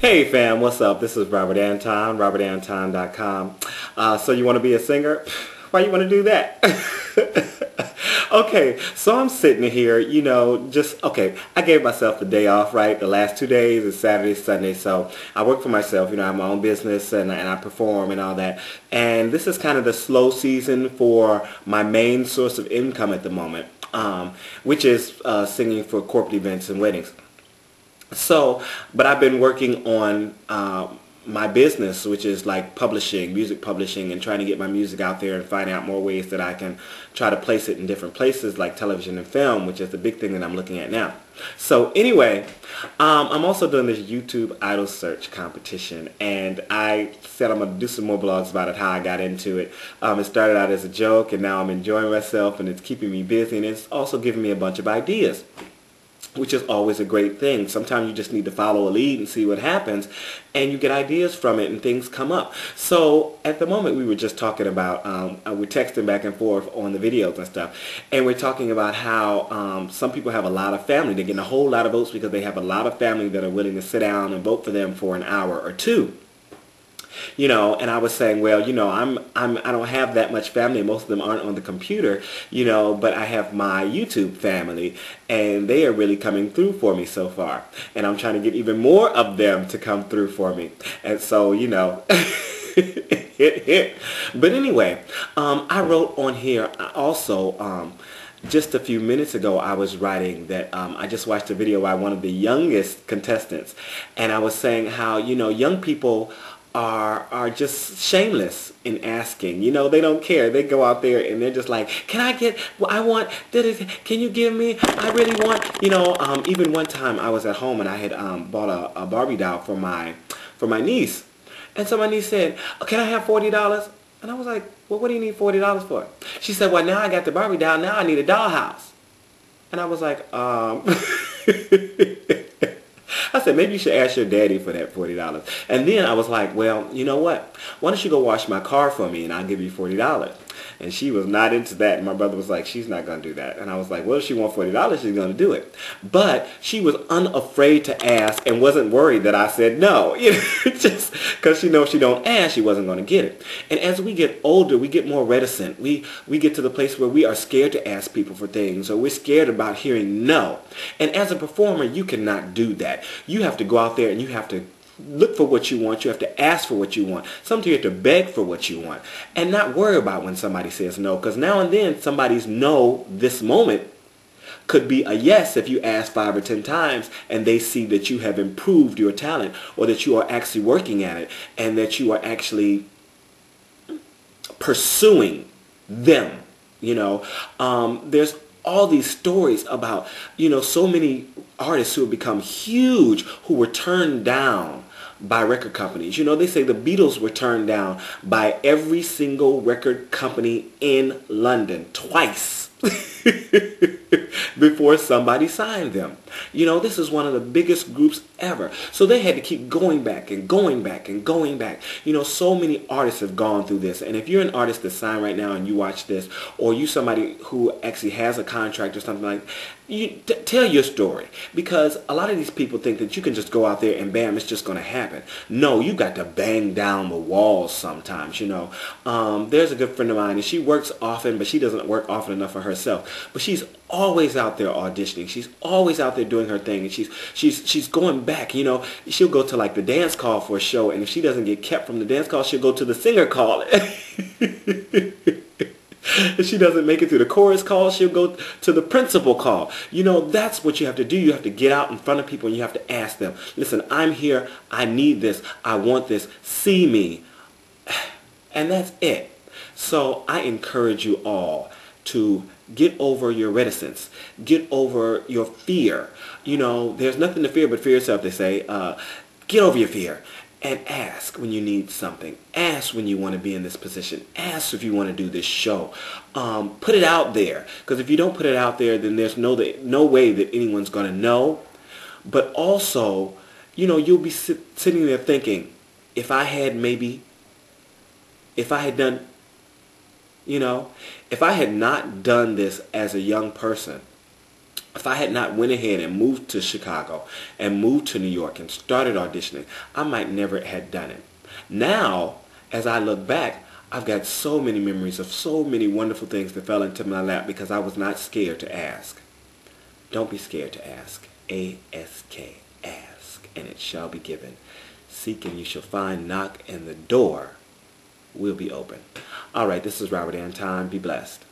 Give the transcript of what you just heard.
Hey fam, what's up? This is Robert Anton, robertantonnyc. So you want to be a singer? Why you want to do that? Okay, so I'm sitting here, I gave myself the day off, right? The last 2 days is Saturday, Sunday, so I work for myself, I have my own business and I perform and all that. And this is kind of the slow season for my main source of income at the moment, which is singing for corporate events and weddings. So, but I've been working on my business, which is like publishing, music publishing, and trying to get my music out there and find out more ways that I can try to place it in different places like television and film, which is the big thing that I'm looking at now. So anyway, I'm also doing this YouTube idol search competition, and I said I'm going to do some more blogs about it, how I got into it. It started out as a joke, and now I'm enjoying myself, and it's keeping me busy, and it's also giving me a bunch of ideas, which is always a great thing. Sometimes you just need to follow a lead and see what happens, and you get ideas from it and things come up. So at the moment we were just talking about, we're texting back and forth on the videos and stuff, and we're talking about how some people have a lot of family. They're getting a whole lot of votes because they have a lot of family that are willing to sit down and vote for them for an hour or two. And I was saying, well, I don't have that much family. Most of them aren't on the computer, but I have my YouTube family, and they are really coming through for me so far. And I'm trying to get even more of them to come through for me. And so, But anyway, I wrote on here also, just a few minutes ago, I was writing that I just watched a video by one of the youngest contestants, and I was saying how, young people are just shameless in asking. They don't care. They go out there and they're just like, can I get, well, I want, can you give me, I really want, even one time I was at home and I had bought a Barbie doll for my niece. And so my niece said, oh, can I have $40? And I was like, well, what do you need $40 for? She said, well, now I got the Barbie doll, now I need a dollhouse. And I was like, I said, maybe you should ask your daddy for that $40. And then I was like, well, you know what? Why don't you go wash my car for me and I'll give you $40. And she was not into that. And my brother was like, she's not going to do that. And I was like, well, if she wants $40, she's going to do it. But she was unafraid to ask and wasn't worried that I said no. Just because she knows if she don't ask, she wasn't going to get it. And as we get older, we get more reticent. We get to the place where we are scared to ask people for things, or we're scared about hearing no. And as a performer, you cannot do that. You have to go out there and you have to look for what you want. You have to ask for what you want. Sometimes you have to beg for what you want and not worry about when somebody says no, because now and then somebody's no this moment could be a yes if you ask 5 or 10 times and they see that you have improved your talent, or that you are actually working at it, and that you are actually pursuing them. There's all these stories about, so many artists who have become huge who were turned down by record companies. They say the Beatles were turned down by every single record company in London twice before somebody signed them. This is one of the biggest groups ever. So they had to keep going back and going back and going back. So many artists have gone through this. And if you're an artist that's signed right now and you watch this, or you somebody who actually has a contract or something like that, tell your story. Because a lot of these people think that you can just go out there and bam, it's just going to happen. No, you got to bang down the walls sometimes, There's a good friend of mine, and she works often, but she doesn't work often enough for herself. But she's always out there auditioning. She's always out there doing her thing, and she's going back. She'll go to like the dance call for a show, and if she doesn't get kept from the dance call, she'll go to the singer call. If she doesn't make it through the chorus call, she'll go to the principal call. That's what you have to do. You have to get out in front of people and you have to ask them, listen, I'm here. I need this. I want this. See me. And that's it. So I encourage you all to get over your reticence. Get over your fear. There's nothing to fear but fear yourself, they say. Get over your fear. And ask when you need something. Ask when you want to be in this position. Ask if you want to do this show. Put it out there. Because if you don't put it out there, then there's no way that anyone's going to know. But also, you'll be sitting there thinking, if I had done, if I had not done this as a young person, If I had not went ahead and moved to Chicago and moved to New York and started auditioning, I might never have done it. Now, as I look back, I've got so many memories of so many wonderful things that fell into my lap because I was not scared to ask. Don't be scared to ask. A.S.K. Ask, and it shall be given. Seek and you shall find. Knock and the door will be open. All right, this is Robert Anton. Be blessed.